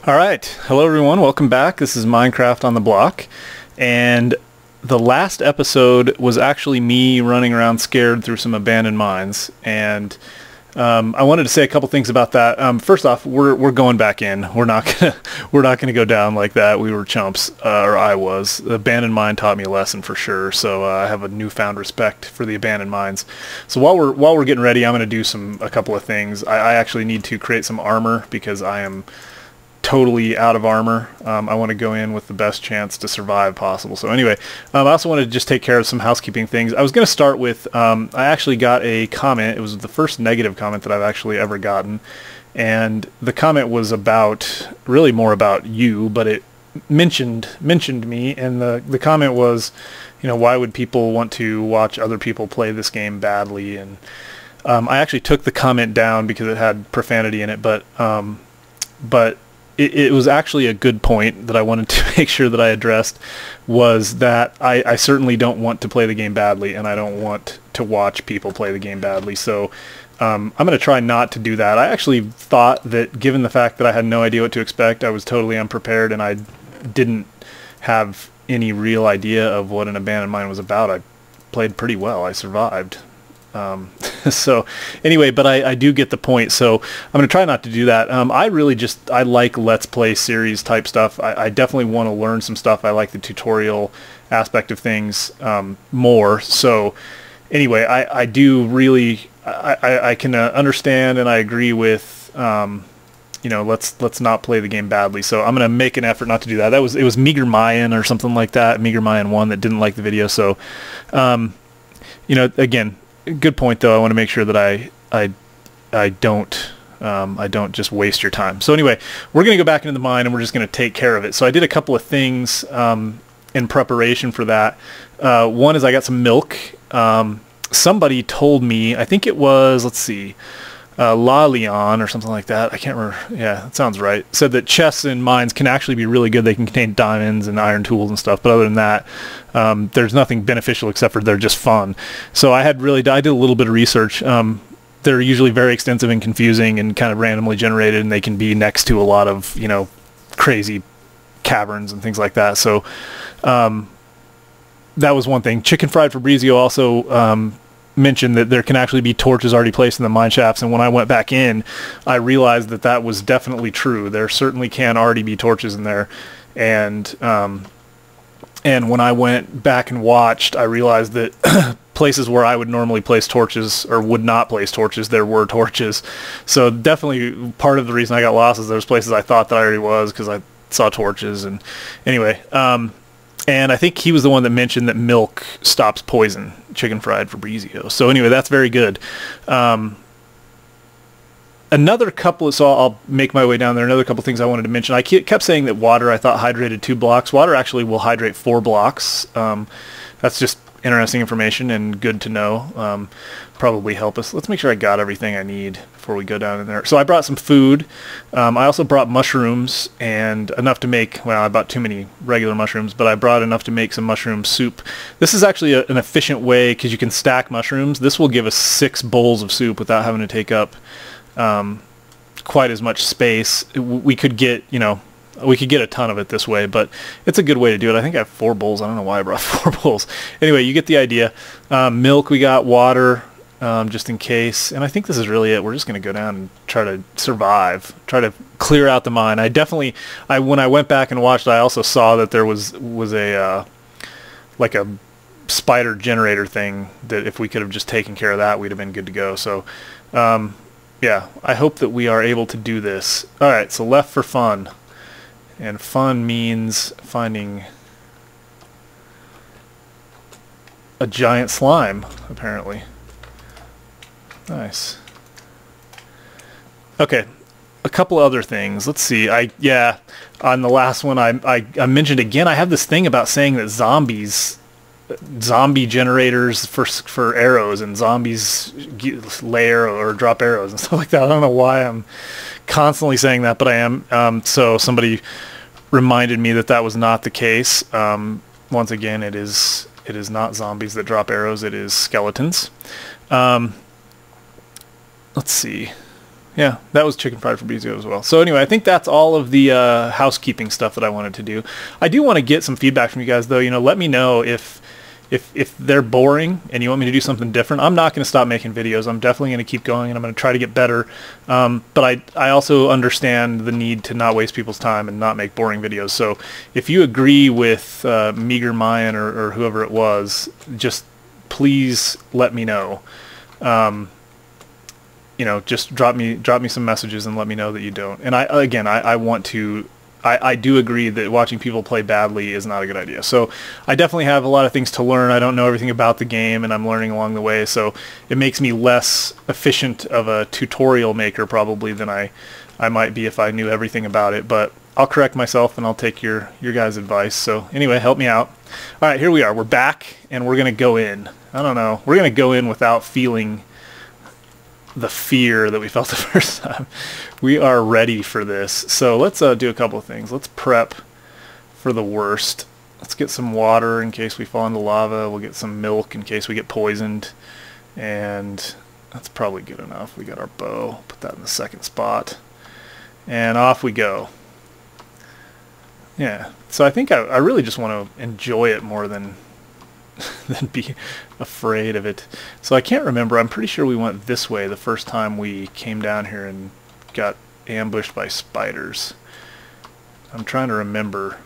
All right, hello everyone, welcome back. This is Minecraft on the Block, and the last episode was actually me running around scared through some abandoned mines, and I wanted to say a couple things about that. First off, we're going back in. We're not gonna go down like that. We were chumps, or I was. The abandoned mine taught me a lesson for sure. So I have a newfound respect for the abandoned mines. So while we're getting ready, I'm gonna do a couple of things. I actually need to create some armor because I am totally out of armor. I want to go in with the best chance to survive possible. So anyway, I also wanted to just take care of some housekeeping things. I was going to start with, I actually got a comment. It was the first negative comment that I've actually ever gotten. And the comment was really more about you, but it mentioned me. And the comment was, why would people want to watch other people play this game badly? And I actually took the comment down because it had profanity in it, but it was actually a good point that I wanted to make sure that I addressed, was that I certainly don't want to play the game badly, and I don't want to watch people play the game badly. So I'm going to try not to do that. I actually thought that, given the fact that I had no idea what to expect, I was totally unprepared, and I didn't have any real idea of what an abandoned mine was about. I played pretty well. I survived. So anyway, but I do get the point, so I'm going to try not to do that. I like Let's Play series type stuff. I definitely want to learn some stuff. I like the tutorial aspect of things more. So anyway, I do really, I can understand, and I agree with, let's not play the game badly. So I'm going to make an effort not to do that. It was Meager Mayan or something like that, Meager Mayan 1, that didn't like the video. So, again, good point though. I want to make sure that I don't just waste your time. So anyway, we're going to go back into the mine and we're just going to take care of it. So I did a couple of things in preparation for that. One is I got some milk. Somebody told me, I think it was, let's see, La Leon or something like that. I can't remember. Yeah, that sounds right. Said that chests in mines can actually be really good. They can contain diamonds and iron tools and stuff. But other than that, there's nothing beneficial except for they're just fun. So I did a little bit of research. They're usually very extensive and confusing and kind of randomly generated, and they can be next to a lot of, crazy caverns and things like that. So that was one thing. Chicken Fried Fabrizio also mentioned that there can actually be torches already placed in the mine shafts, and when I went back in, I realized that was definitely true. There certainly can already be torches in there, and when I went back and watched, I realized that places where I would normally place torches or would not place torches, there were torches. So definitely part of the reason I got lost is there's places I thought that I already was because I saw torches. And anyway, and I think he was the one that mentioned that milk stops poison, Chicken Fried Fabrizio. So anyway, that's very good. So I'll make my way down there. Another couple things I wanted to mention. I kept saying that water, I thought, hydrated 2 blocks. Water actually will hydrate 4 blocks. That's just interesting information and good to know. Probably help us. Let's make sure I got everything I need before we go down in there. So I brought some food. I also brought mushrooms, and enough to make, well, I bought too many regular mushrooms, but I brought enough to make some mushroom soup. This is actually an efficient way because you can stack mushrooms. This will give us 6 bowls of soup without having to take up quite as much space. We could get, a ton of it this way, but it's a good way to do it. I think I have 4 bowls. I don't know why I brought 4 bowls. Anyway, you get the idea. Milk, we got water, just in case. And I think this is really it. We're just going to go down and try to survive, try to clear out the mine. When I went back and watched, I also saw that there was a, like a spider generator thing that if we could have just taken care of that, we'd have been good to go. So, yeah, I hope that we are able to do this. All right, so left for fun. And fun means finding a giant slime, apparently. Nice. Okay, a couple other things. Let's see. On the last one, I mentioned again, I have this thing about saying that zombie generators for arrows, and zombies lay arrow or drop arrows and stuff like that. I don't know why I'm constantly saying that, but I am. So somebody reminded me that was not the case. Once again, it is not zombies that drop arrows. It is skeletons. Let's see. Yeah, that was chicken fried Fabrizio as well. So anyway, I think that's all of the housekeeping stuff that I wanted to do. I do want to get some feedback from you guys, though. You know, let me know if they're boring and you want me to do something different. I'm not going to stop making videos. I'm definitely going to keep going, and I'm going to try to get better. But I also understand the need to not waste people's time and not make boring videos. So if you agree with Meager Mayan or whoever it was, just please let me know. You know, just drop me some messages and let me know that you don't. And I want to. I do agree that watching people play badly is not a good idea. So I definitely have a lot of things to learn. I don't know everything about the game, and I'm learning along the way. So it makes me less efficient of a tutorial maker probably than I might be if I knew everything about it. But I'll correct myself, and I'll take your guys' advice. So anyway, help me out. All right, here we are. We're back, and we're going to go in. I don't know. We're going to go in without feeling the fear that we felt the first time. We are ready for this. So let's do a couple of things. Let's prep for the worst. Let's get some water in case we fall into lava. We'll get some milk in case we get poisoned. And that's probably good enough. We got our bow. Put that in the second spot. And off we go. Yeah. So I think I really just want to enjoy it more than be afraid of it. So I can't remember. I'm pretty sure we went this way the first time we came down here and got ambushed by spiders. I'm trying to remember.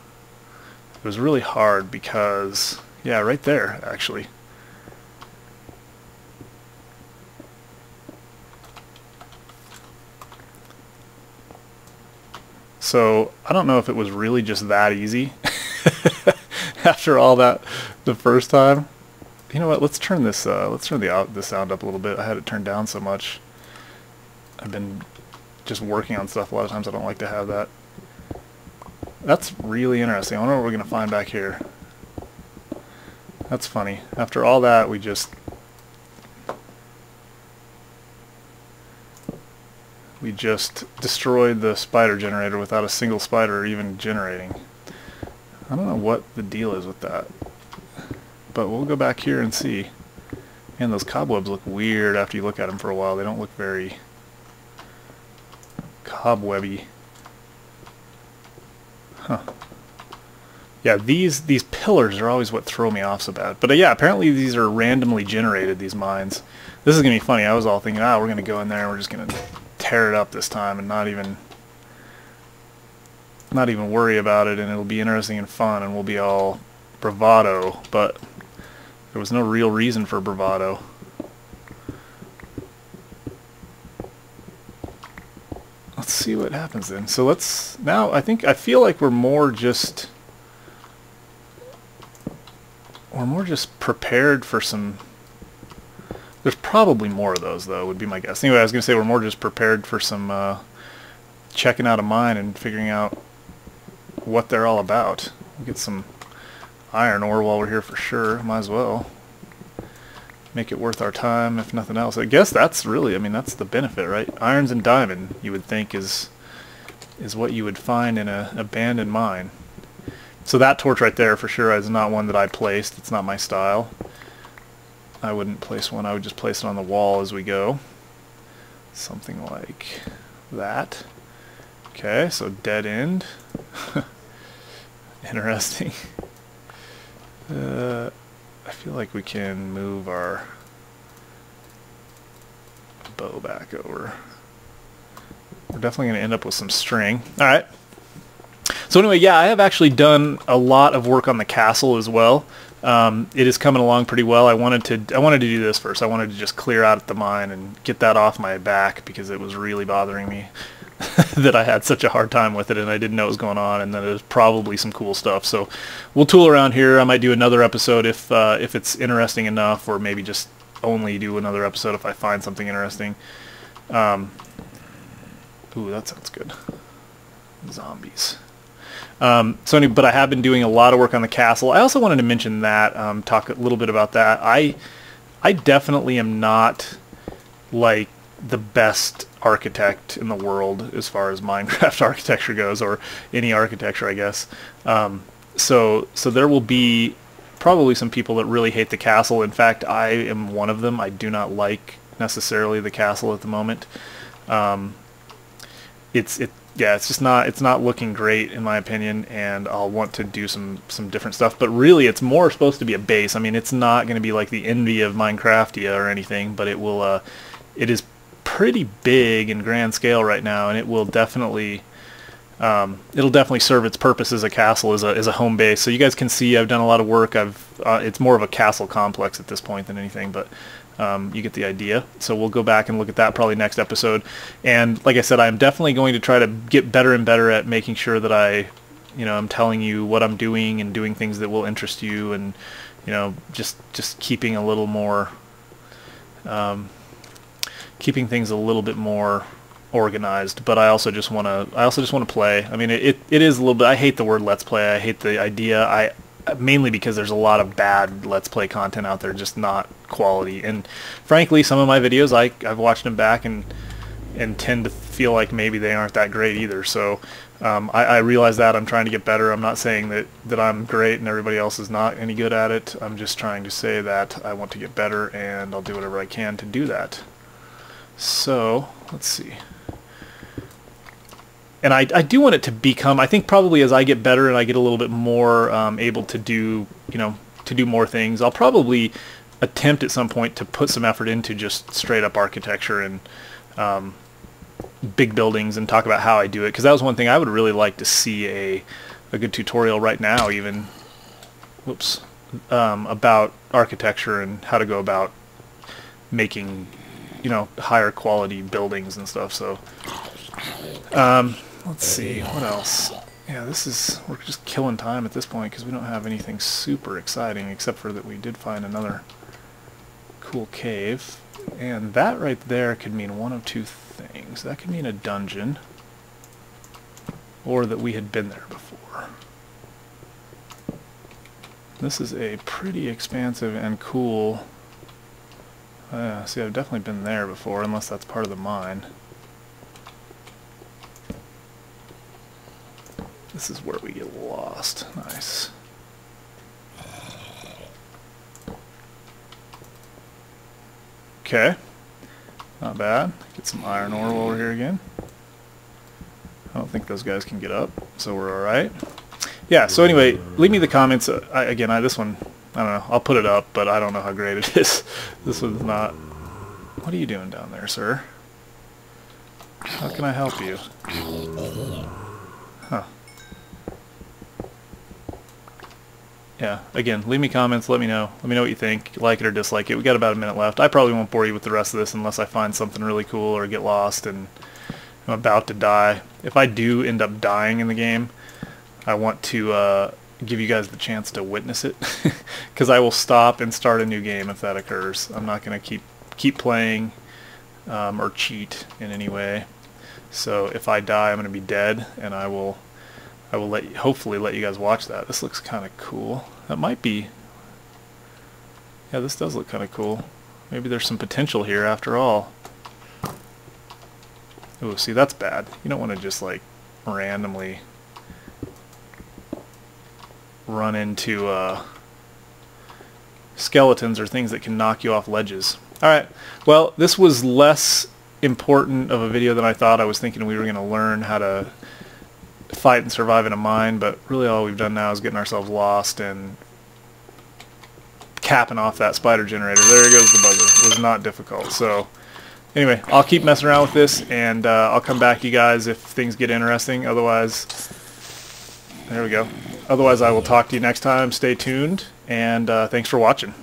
It was really hard because, yeah, right there, actually. So I don't know if it was really just that easy after all that the first time. You know what? Let's turn this. Let's turn the sound up a little bit. I had it turned down so much. I've been just working on stuff. A lot of times I don't like to have that. That's really interesting. I wonder what we're gonna find back here. That's funny. After all that, we just destroyed the spider generator without a single spider even generating. I don't know what the deal is with that. But we'll go back here and see. Man, those cobwebs look weird after you look at them for a while. They don't look very cobwebby. Huh. Yeah, these pillars are always what throw me off so bad. But yeah, apparently these are randomly generated, these mines. This is going to be funny. I was all thinking, we're going to go in there and we're just going to tear it up this time and not even worry about it, and it'll be interesting and fun, and we'll be all bravado. But there was no real reason for bravado. Let's see what happens then. So I feel like we're more just prepared for some. There's probably more of those, though, would be my guess. Anyway, I was going to say we're more just prepared for some checking out a mine and figuring out what they're all about. We'll get some iron ore while we're here for sure. Might as well make it worth our time, if nothing else. I guess that's really, I mean, that's the benefit, right? Irons and diamond, you would think, is what you would find in an abandoned mine. So that torch right there, for sure, is not one that I placed. It's not my style. I wouldn't place one. I would just place it on the wall as we go. Something like that. Okay, so dead end. Interesting. I feel like we can move our bow back over. We're definitely going to end up with some string. Alright. So anyway, yeah, I have actually done a lot of work on the castle as well. It is coming along pretty well. I wanted to do this first. I wanted to just clear out the mine and get that off my back because it was really bothering me that I had such a hard time with it and I didn't know what was going on, and then there's probably some cool stuff. So we'll tool around here. I might do another episode if it's interesting enough, or maybe just only do another episode if I find something interesting. Ooh, that sounds good. Zombies. But I have been doing a lot of work on the castle. I also wanted to mention that, talk a little bit about that. I definitely am not like the best architect in the world as far as Minecraft architecture goes, or any architecture, I guess. So there will be probably some people that really hate the castle. In fact, I am one of them. I do not like necessarily the castle at the moment. it's just not looking great in my opinion, and I'll want to do some different stuff. But really, it's more supposed to be a base. I mean, it's not going to be like the envy of Minecraftia or anything, but it will. It is pretty big in grand scale right now, and it will definitely. It'll definitely serve its purpose as a castle, as a home base. So you guys can see I've done a lot of work. It's more of a castle complex at this point than anything, but you get the idea. So we'll go back and look at that probably next episode. And like I said, I'm definitely going to try to get better and better at making sure that I'm telling you what I'm doing and doing things that will interest you, and just keeping a little more, keeping things a little bit more organized. But I also just want to play. I mean, it is a little bit. I hate the word let's play. I hate the idea. Mainly because there's a lot of bad let's play content out there, just not quality. And frankly, some of my videos I've watched them back and tend to feel like maybe they aren't that great either. So I realize that I'm trying to get better. I'm not saying that I'm great and everybody else is not any good at it. I'm just trying to say that I want to get better, and I'll do whatever I can to do that. So let's see. And I do want it to become, I think probably as I get better and I get a little bit more able to do, to do more things, I'll probably attempt at some point to put some effort into just straight up architecture and big buildings, and talk about how I do it. Because that was one thing I would really like to see a good tutorial right now even, about architecture and how to go about making, higher quality buildings and stuff. So, let's see, what else? Yeah, we're just killing time at this point because we don't have anything super exciting, except for that we did find another cool cave. And that right there could mean one of two things. That could mean a dungeon, or that we had been there before. This is a pretty expansive and cool... see, I've definitely been there before, unless that's part of the mine. This is where we get lost. Nice. Okay. Not bad. Get some iron ore while we're here again. I don't think those guys can get up, so we're alright. Yeah, so anyway, leave me the comments. This one, I don't know. I'll put it up, but I don't know how great it is. This one's not... What are you doing down there, sir? How can I help you? Huh. Yeah, again, leave me comments, let me know. Let me know what you think, like it or dislike it. We got about a minute left. I probably won't bore you with the rest of this unless I find something really cool or get lost and I'm about to die. If I do end up dying in the game, I want to give you guys the chance to witness it, because I will stop and start a new game if that occurs. I'm not going to keep playing or cheat in any way. So if I die, I'm going to be dead, and I will hopefully let you guys watch that. This looks kind of cool. That might be... Yeah, this does look kind of cool. Maybe there's some potential here after all. Ooh, see, that's bad. You don't want to just, like, randomly run into skeletons or things that can knock you off ledges. Alright, well, this was less important of a video than I thought. I was thinking we were going to learn how to fight and survive in a mine, but really all we've done now is getting ourselves lost and capping off that spider generator. There goes the buzzer. It was not difficult. So anyway, I'll keep messing around with this, and I'll come back to you guys if things get interesting. Otherwise, there we go. Otherwise, I will talk to you next time. Stay tuned, and thanks for watching.